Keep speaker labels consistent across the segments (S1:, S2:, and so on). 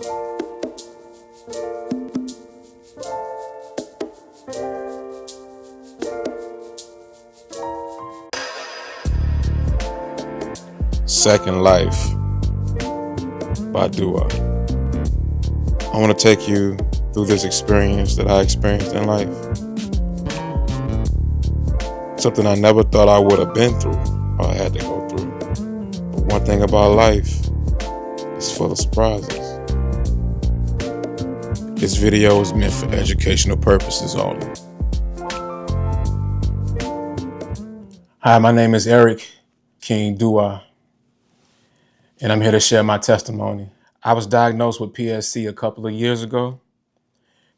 S1: Second Life by Duah. I want to take you through this experience that I experienced in life. Something I never thought I would have been through or I had to go through. But one thing about life, it's full of surprises. This video is meant for educational purposes only. Hi, my name is King Duah, and I'm here to share my testimony. I was diagnosed with PSC a couple of years ago.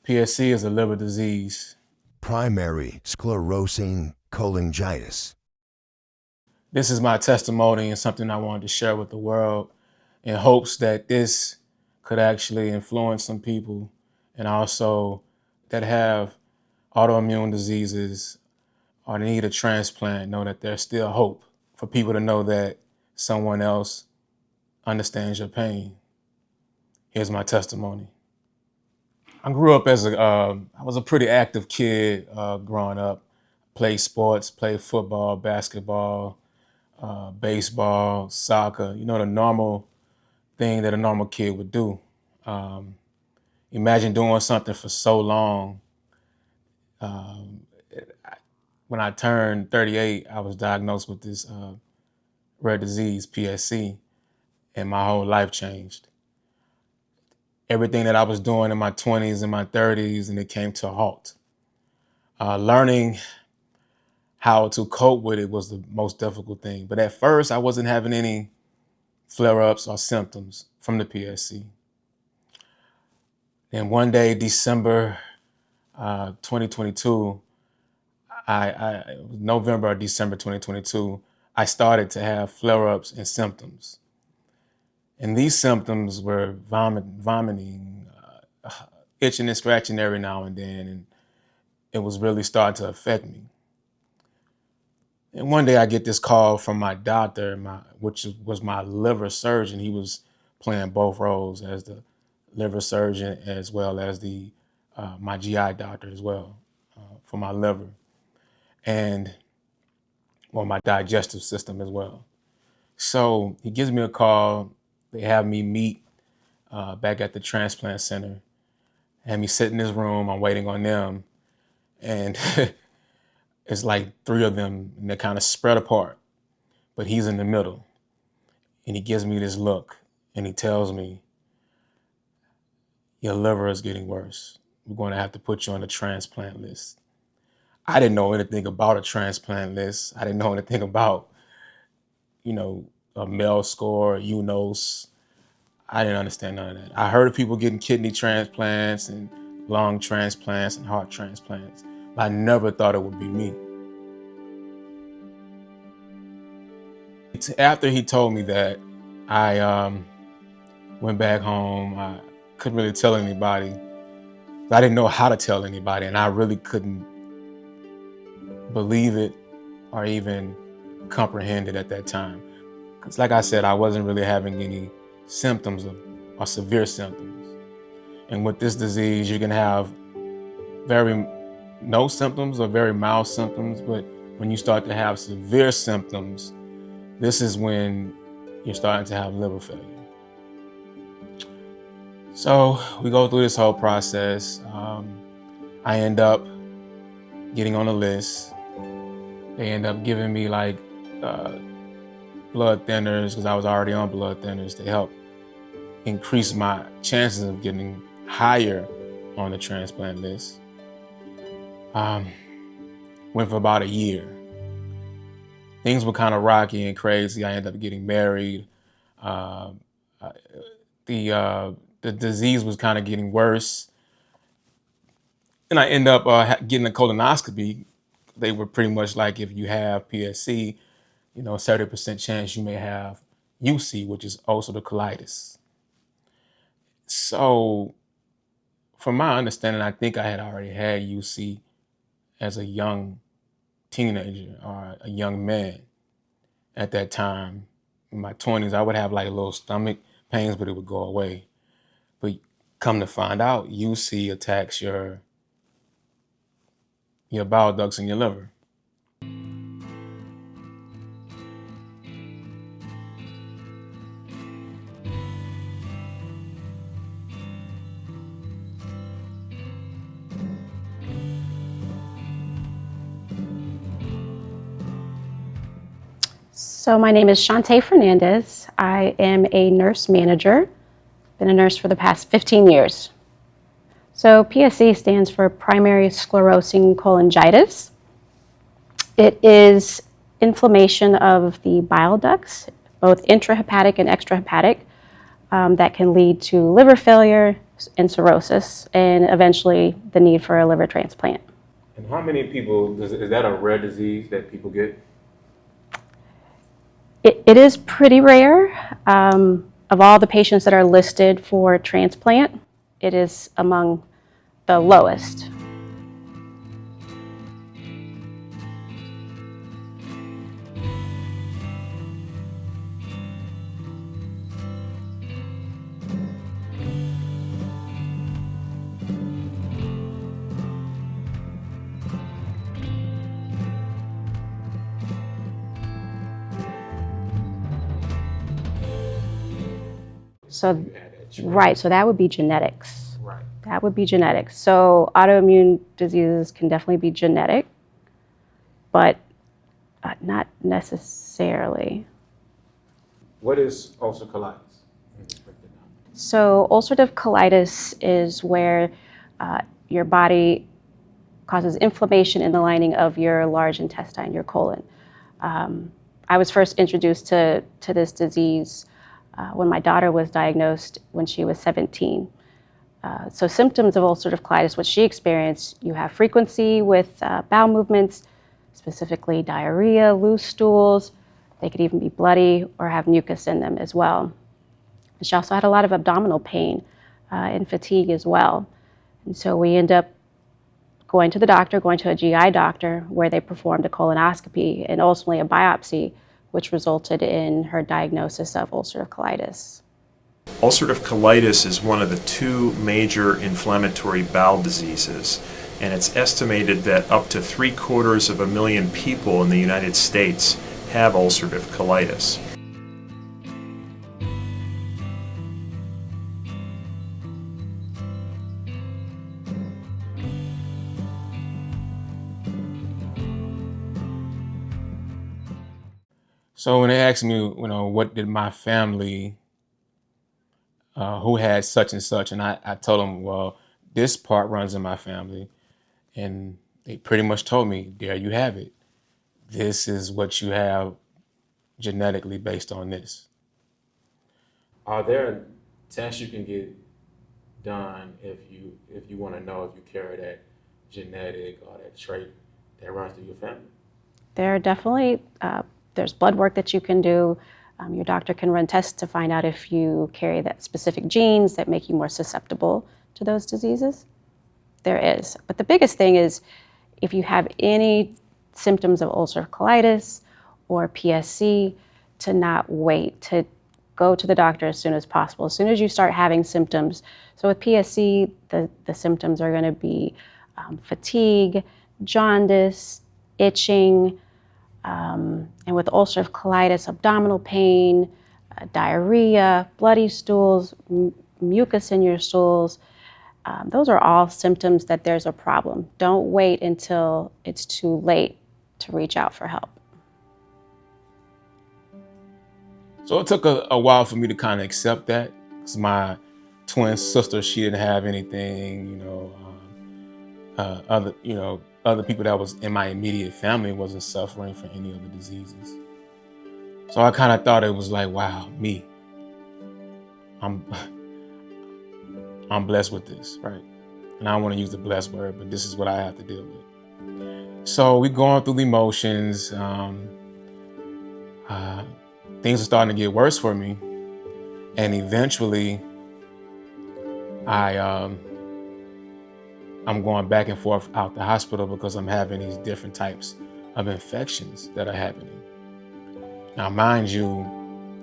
S1: PSC is a liver disease.
S2: Primary sclerosing cholangitis.
S1: This is my testimony and something I wanted to share with the world in hopes that this could actually influence some people, and also that have autoimmune diseases or need a transplant, know that there's still hope for people to know that someone else understands your pain. Here's my testimony. I grew up I was a pretty active kid growing up. Played sports, played football, basketball, baseball, soccer, the normal thing that a normal kid would do. Imagine doing something for so long. When I turned 38, I was diagnosed with this rare disease, PSC, and my whole life changed. Everything that I was doing in my 20s and my 30s, and it came to a halt. Learning how to cope with it was the most difficult thing. But at first, I wasn't having any flare-ups or symptoms from the PSC. And one day, December 2022, November or December 2022, I started to have flare-ups and symptoms. And these symptoms were vomiting, itching and scratching every now and then, and it was really starting to affect me. And one day I get this call from my doctor, which was my liver surgeon. He was playing both roles as the liver surgeon as well as my GI doctor as well for my liver and my digestive system as well. So he gives me a call. They have me meet back at the transplant center. Have me sit in this room. I'm waiting on them. And it's like three of them, and they're kind of spread apart. But he's in the middle. And he gives me this look. And he tells me, your liver is getting worse. We're going to have to put you on the transplant list. I didn't know anything about a transplant list. I didn't know anything about, a MEL score, UNOS. I didn't understand none of that. I heard of people getting kidney transplants and lung transplants and heart transplants, but I never thought it would be me. After he told me that, I went back home. I couldn't really tell anybody. I didn't know how to tell anybody, and I really couldn't believe it or even comprehend it at that time. Because like I said, I wasn't really having any symptoms or severe symptoms. And with this disease, you can have no symptoms or very mild symptoms, but when you start to have severe symptoms, this is when you're starting to have liver failure. So we go through this whole process. I end up getting on the list. They end up giving me blood thinners, because I was already on blood thinners, to help increase my chances of getting higher on the transplant list. Went for about a year. Things were kind of rocky and crazy. I ended up getting married. The disease was kind of getting worse. And I ended up getting a colonoscopy. They were pretty much like, if you have PSC, 30% chance you may have UC, which is ulcerative colitis. So from my understanding, I think I had already had UC as a young teenager or a young man at that time. In my 20s, I would have little stomach pains, but it would go away. But Come to find out, UC attacks your bile ducts and your liver.
S3: So my name is Shantae Fernandez. I am a nurse manager. Been a nurse for the past 15 years. So PSC stands for primary sclerosing cholangitis. It is inflammation of the bile ducts, both intrahepatic and extrahepatic, that can lead to liver failure and cirrhosis, and eventually the need for a liver transplant.
S1: And how many people, is that a rare disease that people get?
S3: It is pretty rare. Of all the patients that are listed for transplant, it is among the lowest. So, right, so that would be genetics.
S1: Right.
S3: That would be genetics. So autoimmune diseases can definitely be genetic, but not necessarily.
S1: What is ulcerative colitis?
S3: So ulcerative colitis is where your body causes inflammation in the lining of your large intestine, your colon. I was first introduced to this disease when my daughter was diagnosed when she was 17. So symptoms of ulcerative colitis, what she experienced, you have frequency with bowel movements, specifically diarrhea, loose stools. They could even be bloody or have mucus in them as well. And she also had a lot of abdominal pain and fatigue as well. And so we end up going to the doctor, going to a GI doctor, where they performed a colonoscopy and ultimately a biopsy, which resulted in her diagnosis of ulcerative colitis.
S4: Ulcerative colitis is one of the two major inflammatory bowel diseases, and it's estimated that up to 750,000 people in the United States have ulcerative colitis.
S1: So when they asked me, what did my family, who had such and such, and I told them, well, this part runs in my family. And they pretty much told me, there you have it. This is what you have genetically based on this. Are there tests you can get done if you want to know if you carry that genetic or that trait that runs through your family?
S3: There are definitely, there's blood work that you can do. Your doctor can run tests to find out if you carry that specific genes that make you more susceptible to those diseases. There is. But the biggest thing is if you have any symptoms of ulcerative colitis or PSC, to not wait, to go to the doctor as soon as possible. As soon as you start having symptoms. So with PSC, the symptoms are going to be fatigue, jaundice, itching, and with ulcerative colitis, abdominal pain, diarrhea, bloody stools, mucus in your stools. Those are all symptoms that there's a problem. Don't wait until it's too late to reach out for help.
S1: So it took a while for me to kind of accept that, because my twin sister, she didn't have anything, other people that was in my immediate family wasn't suffering from any other diseases. So I kind of thought it was like, wow, me. I'm blessed with this, right? And I don't want to use the blessed word, but this is what I have to deal with. So we're going through the emotions. Things are starting to get worse for me. And eventually, I'm going back and forth out the hospital because I'm having these different types of infections that are happening. Now, mind you,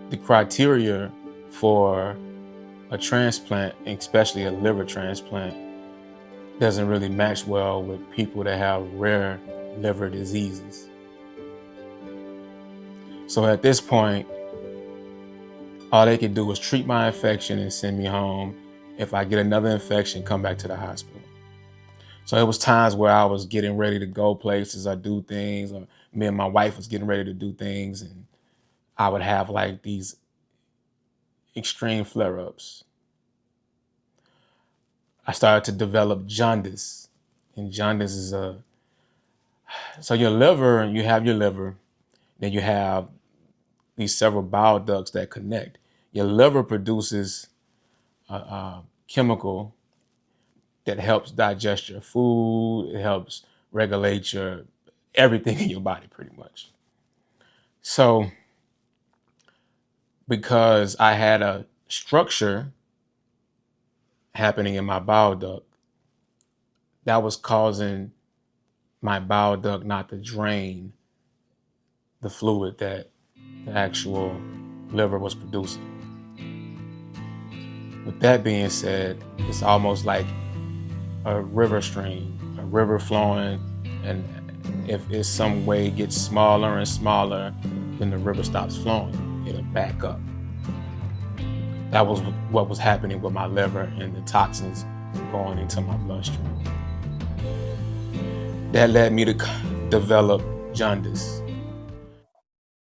S1: the criteria for a transplant, especially a liver transplant, doesn't really match well with people that have rare liver diseases. So at this point, all they could do was treat my infection and send me home. If I get another infection, come back to the hospital. So it was times where I was getting ready to go places or do things, or me and my wife was getting ready to do things, and I would have like these extreme flare-ups. I started to develop jaundice, and jaundice is so your liver, you have your liver, then you have these several bile ducts that connect. Your liver produces a chemical that helps digest your food. It helps regulate your everything in your body pretty much. So because I had a structure happening in my bile duct, that was causing my bile duct not to drain the fluid that the actual liver was producing. With that being said, it's almost like a river stream, a river flowing, and if it's some way it gets smaller and smaller, then the river stops flowing, it'll back up. That was what was happening with my liver and the toxins going into my bloodstream. That led me to develop jaundice.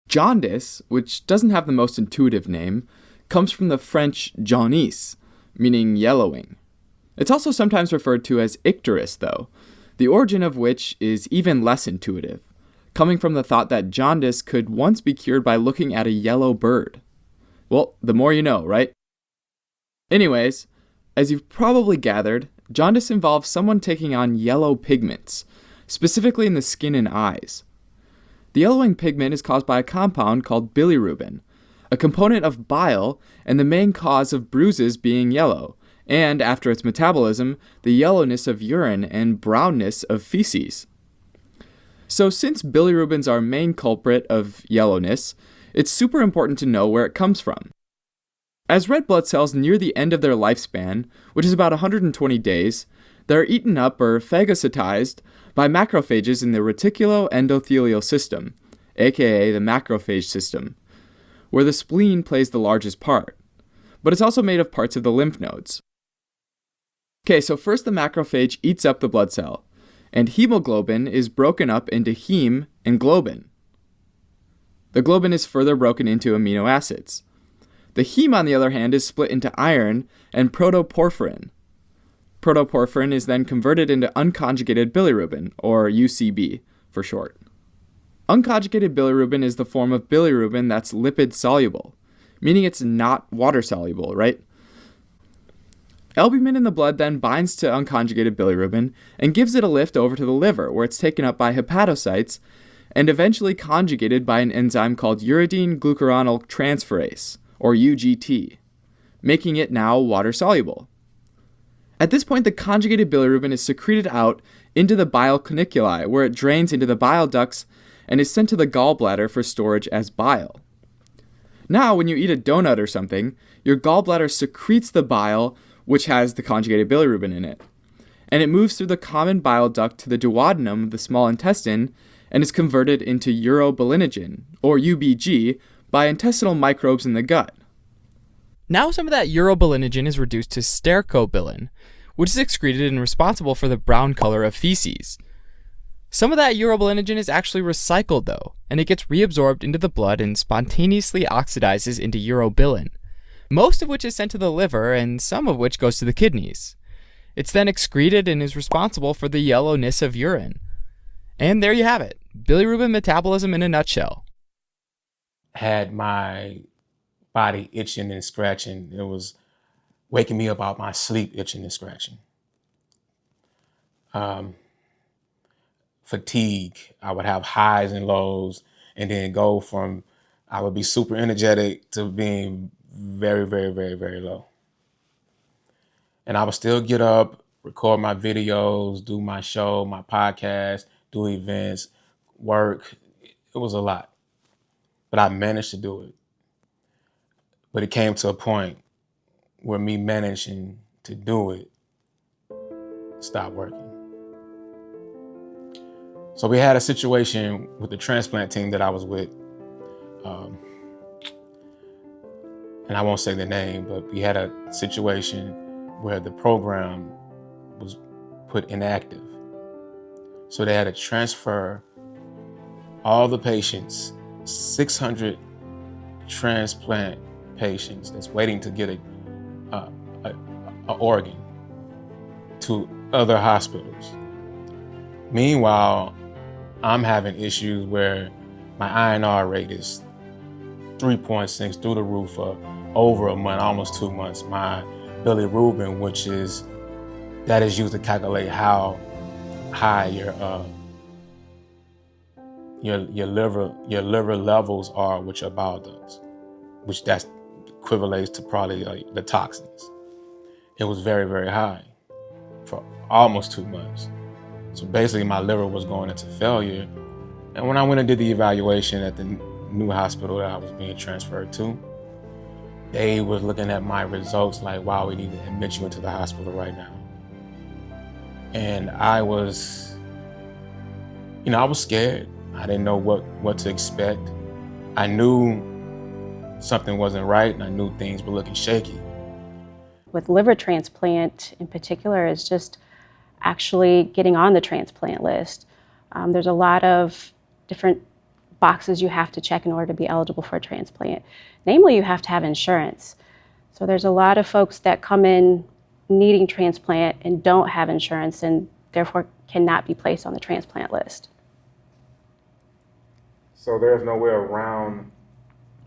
S5: Jaundice, which doesn't have the most intuitive name, comes from the French jaunisse, meaning yellowing. It's also sometimes referred to as icterus, though, the origin of which is even less intuitive, coming from the thought that jaundice could once be cured by looking at a yellow bird. Well, the more you know, right? Anyways, as you've probably gathered, jaundice involves someone taking on yellow pigments, specifically in the skin and eyes. The yellowing pigment is caused by a compound called bilirubin, a component of bile and the main cause of bruises being yellow, and, after its metabolism, the yellowness of urine and brownness of feces. So since bilirubin's our main culprit of yellowness, it's super important to know where it comes from. As red blood cells near the end of their lifespan, which is about 120 days, they're eaten up or phagocytized by macrophages in the reticuloendothelial system, aka the macrophage system, where the spleen plays the largest part, but it's also made of parts of the lymph nodes. Okay, so first the macrophage eats up the blood cell, and hemoglobin is broken up into heme and globin. The globin is further broken into amino acids. The heme, on the other hand, is split into iron and protoporphyrin. Protoporphyrin is then converted into unconjugated bilirubin, or UCB for short. Unconjugated bilirubin is the form of bilirubin that's lipid soluble, meaning it's not water soluble, right? Albumin in the blood then binds to unconjugated bilirubin and gives it a lift over to the liver, where it's taken up by hepatocytes and eventually conjugated by an enzyme called uridine glucuronyl transferase, or UGT, making it now water soluble. At this point, the conjugated bilirubin is secreted out into the bile caniculi, where it drains into the bile ducts and is sent to the gallbladder for storage as bile. Now, when you eat a donut or something, your gallbladder secretes the bile, which has the conjugated bilirubin in it, and it moves through the common bile duct to the duodenum, the small intestine, and is converted into urobilinogen, or UBG, by intestinal microbes in the gut. Now some of that urobilinogen is reduced to stercobilin, which is excreted and responsible for the brown color of feces. Some of that urobilinogen is actually recycled though, and it gets reabsorbed into the blood and spontaneously oxidizes into urobilin, most of which is sent to the liver and some of which goes to the kidneys. It's then excreted and is responsible for the yellowness of urine. And there you have it, bilirubin metabolism in a nutshell.
S1: Had my body itching and scratching. It was waking me up out my sleep, itching and scratching. Fatigue. I would have highs and lows, and then go from I would be super energetic to being very, very, very, very low. And I would still get up, record my videos, do my show, my podcast, do events, work. It was a lot, but I managed to do it. But it came to a point where me managing to do it stopped working. So we had a situation with the transplant team that I was with, and I won't say the name, but we had a situation where the program was put inactive. So they had to transfer all the patients, 600 transplant patients that's waiting to get a organ, to other hospitals. Meanwhile, I'm having issues where my INR rate is 3.6 through the roof for over a month, almost 2 months. My bilirubin, which is used to calculate how high your liver levels are with your bile ducts, which that equivalates to probably like the toxins. It was very, very high for almost 2 months. So basically my liver was going into failure. And when I went and did the evaluation at the new hospital that I was being transferred to, they was looking at my results like, wow, we need to admit you into the hospital right now. And I was scared. I didn't know what to expect. I knew something wasn't right, and I knew things were looking shaky.
S3: With liver transplant in particular is just actually getting on the transplant list. There's a lot of different boxes you have to check in order to be eligible for a transplant. Namely, you have to have insurance. So there's a lot of folks that come in needing transplant and don't have insurance and therefore cannot be placed on the transplant list.
S1: So there's no way around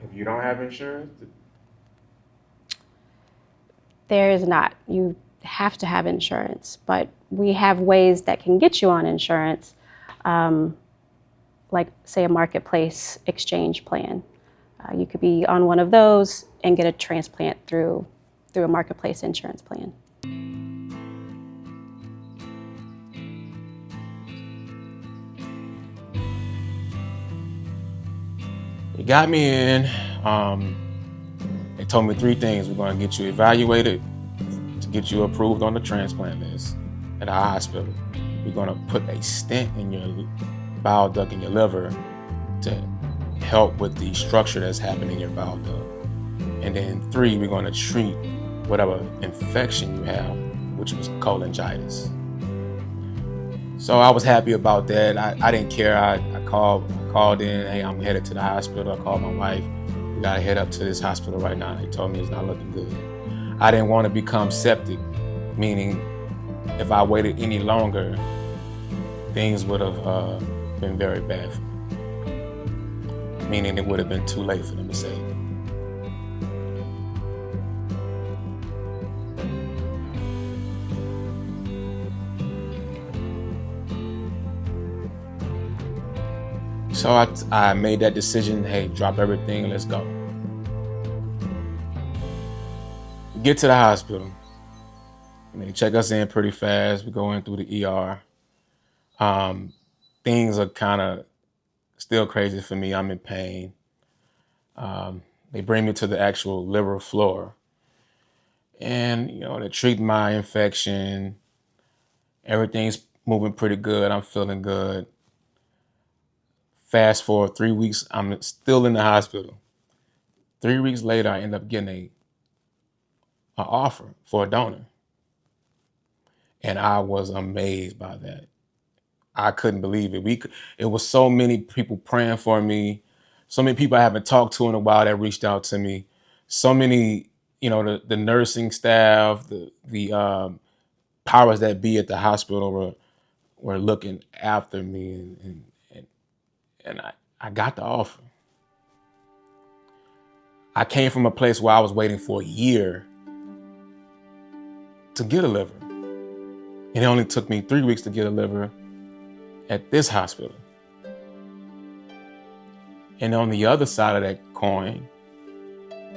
S1: if you don't have insurance?
S3: There is not. You have to have insurance, but we have ways that can get you on insurance, like say a marketplace exchange plan. You could be on one of those and get a transplant through a marketplace insurance plan.
S1: They got me in. They told me 3 things. We're going to get you evaluated to get you approved on the transplant list at our hospital. We're going to put a stent in your bile duct in your liver to help with the structure that's happening in your bile duct. And then 3, we're going to treat whatever infection you have, which was cholangitis. So I was happy about that. I didn't care. I called in, hey, I'm headed to the hospital. I called my wife. We gotta head up to this hospital right now. They told me it's not looking good. I didn't want to become septic, meaning if I waited any longer, things would have been very bad for me. Meaning it would have been too late for them to save me. So I made that decision, hey, drop everything, let's go. We get to the hospital. They check us in pretty fast. We go in through the ER. Things are kind of still crazy for me. I'm in pain. They bring me to the actual liver floor. And, they treat my infection. Everything's moving pretty good. I'm feeling good. Fast forward 3 weeks, I'm still in the hospital. 3 weeks later, I end up getting an offer for a donor. And I was amazed by that. I couldn't believe it. It was so many people praying for me. So many people I haven't talked to in a while that reached out to me. So many, the nursing staff, the powers that be at the hospital were looking after me, and I got the offer. I came from a place where I was waiting for a year to get a liver. And it only took me 3 weeks to get a liver at this hospital. And on the other side of that coin,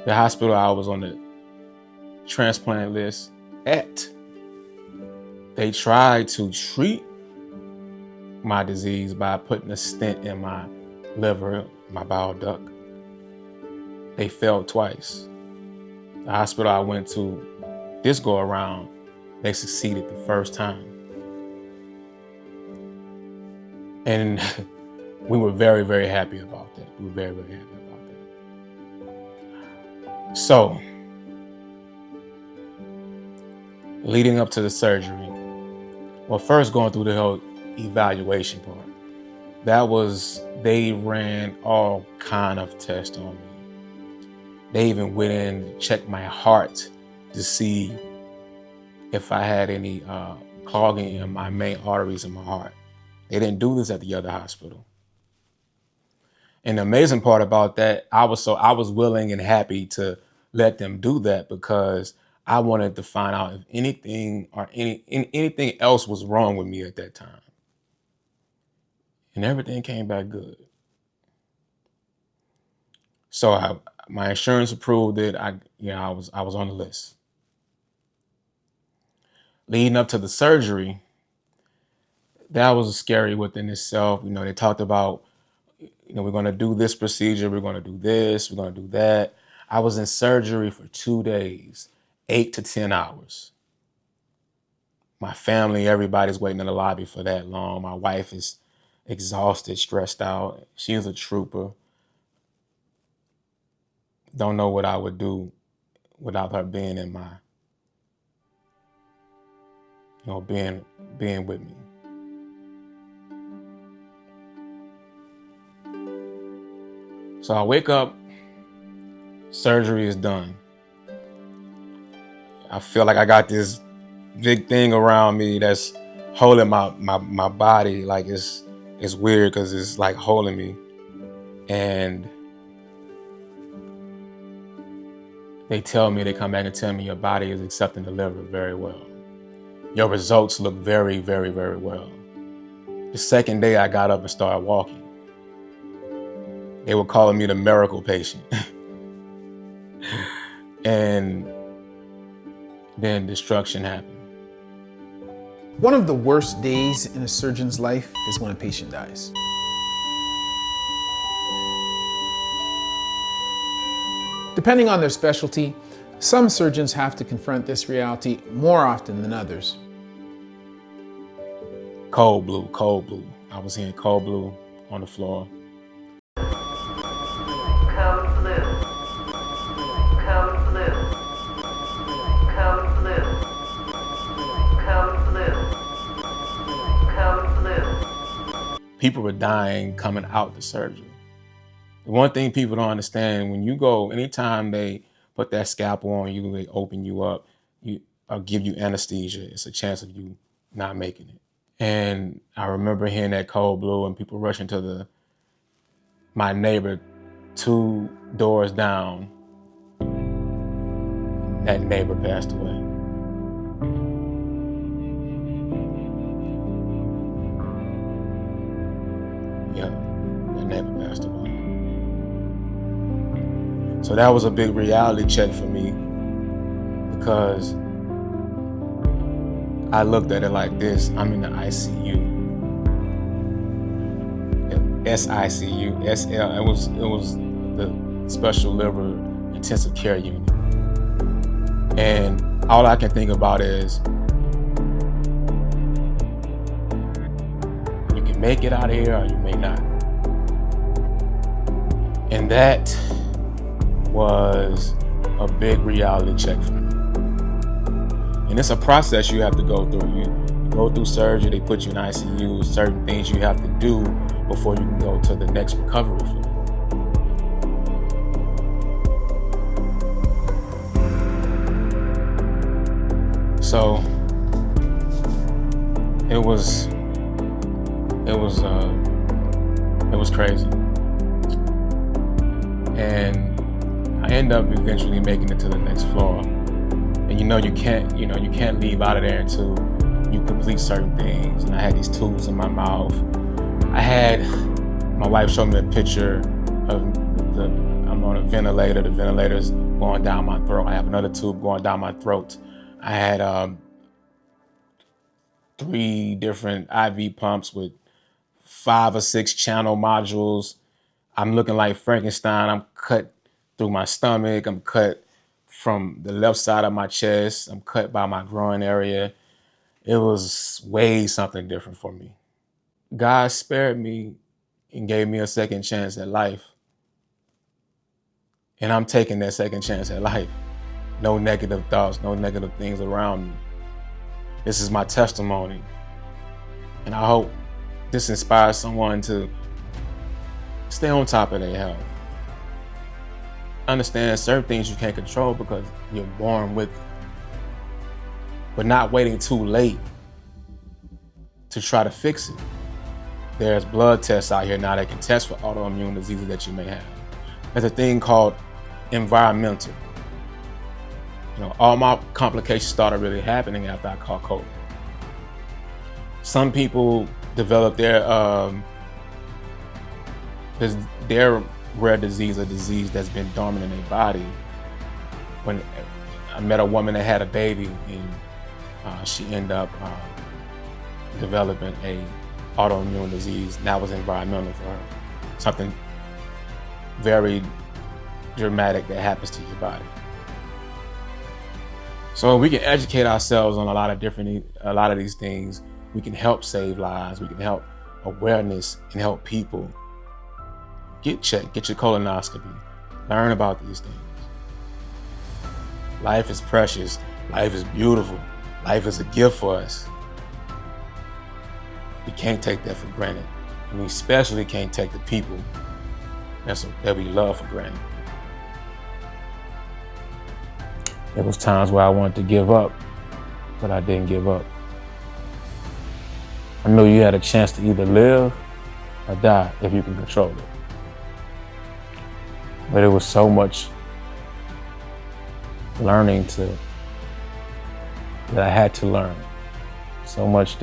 S1: the hospital I was on the transplant list at, they tried to treat my disease by putting a stent in my liver, my bile duct. They failed twice. The hospital I went to this go around, they succeeded the first time. And we were very, very happy about that. We were very, very happy about that. So, leading up to the surgery, well, first going through the whole evaluation part, they ran all kind of tests on me. They even went in to check my heart to see if I had any clogging in my main arteries in my heart. They didn't do this at the other hospital. And the amazing part about that, I was willing and happy to let them do that because I wanted to find out if anything else was wrong with me at that time. And everything came back good. So my insurance approved it. I was on the list. Leading up to the surgery, that was scary within itself. They talked about, we're going to do this procedure, we're going to do this, we're going to do that. I was in surgery for 2 days, 8 to 10 hours. My family, everybody's waiting in the lobby for that long. My wife is exhausted, stressed out. She's a trooper. Don't know what I would do without her being in my, being with me. So I wake up, surgery is done. I feel like I got this big thing around me that's holding my body. Like it's weird because it's like holding me. And they come back and tell me your body is accepting the liver very well. Your results look very, very, very well. The second day I got up and started walking. They were calling me the miracle patient. And then destruction happened.
S6: One of the worst days in a surgeon's life is when a patient dies. Depending on their specialty, some surgeons have to confront this reality more often than others.
S1: Cold blue. I was hearing cold blue on the floor. People were dying coming out the surgery. The one thing people don't understand, when you go, anytime they put that scalpel on you, they open you up, or give you anesthesia, it's a chance of you not making it. And I remember hearing that cold blue and people rushing to my neighbor 2 doors down. That neighbor passed away. Yeah, that neighbor passed away. So that was a big reality check for me because I looked at it like this. I'm in the ICU. SICU, SL, it was the special liver intensive care unit. And all I can think about is you can make it out of here or you may not. And that was a big reality check for me. And it's a process you have to go through. You go through surgery, they put you in ICU, certain things you have to do before you can go to the next recovery floor. So it was crazy. And I ended up eventually making it to the next floor. And you can't leave out of there until you complete certain things. And I had these tubes in my mouth. My wife showed me a picture of I'm on a ventilator. The ventilator's going down my throat. I have another tube going down my throat. I had 3 different IV pumps with 5 or 6 channel modules. I'm looking like Frankenstein. I'm cut through my stomach. I'm cut from the left side of my chest. I'm cut by my groin area. It was way something different for me. God spared me and gave me a second chance at life. And I'm taking that second chance at life. No negative thoughts, no negative things around me. This is my testimony. And I hope this inspires someone to stay on top of their health. Understand certain things you can't control because you're born with it. But not waiting too late to try to fix it. There's blood tests out here now that can test for autoimmune diseases that you may have. There's a thing called environmental. All my complications started really happening after I caught COVID. Some people develop their rare disease, a disease that's been dormant in their body. When I met a woman that had a baby, and she ended up developing a autoimmune disease, and that was environmental for her. Something very dramatic that happens to your body. So we can educate ourselves on a lot of these things. We can help save lives. We can help awareness and help people get checked, get your colonoscopy, learn about these things. Life is precious. Life is beautiful. Life is a gift for us. We can't take that for granted. And we especially can't take the people that we love for granted. There was times where I wanted to give up, but I didn't give up. I knew you had a chance to either live or die if you can control it. But it was so much learning that I had to learn. So much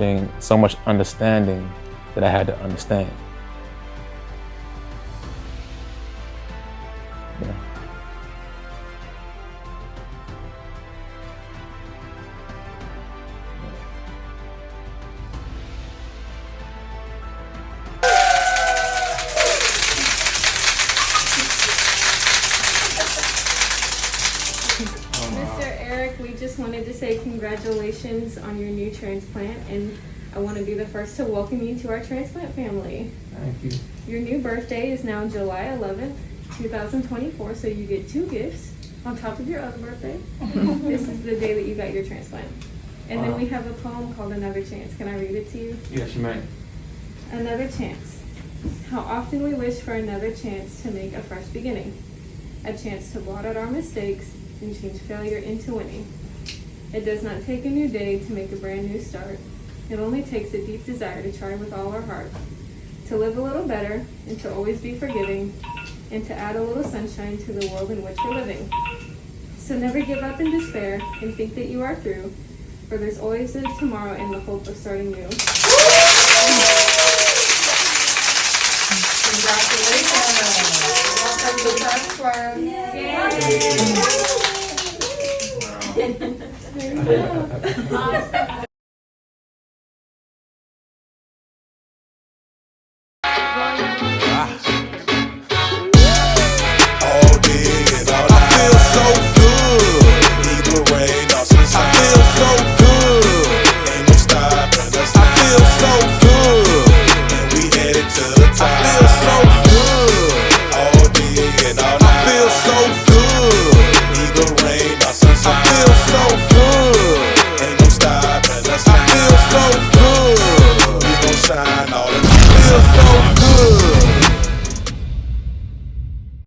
S1: understanding that I had to understand. Yeah.
S7: We just wanted to say congratulations on your new transplant, and I want to be the first to welcome you to our transplant family.
S1: Thank you.
S7: Your new birthday is now July 11th, 2024, so you get 2 gifts on top of your other birthday. This is the day that you got your transplant. And then we have a poem called Another Chance. Can I read it to you?
S1: Yes, you may.
S7: Another chance. How often we wish for another chance to make a fresh beginning. A chance to blot out our mistakes and change failure into winning. It does not take a new day to make a brand new start. It only takes a deep desire to try with all our heart. To live a little better and to always be forgiving and to add a little sunshine to the world in which we're living. So never give up in despair and think that you are through, for there's always a tomorrow and the hope of starting new.
S8: Congratulations. Welcome to transplant.
S7: Yay! There you go.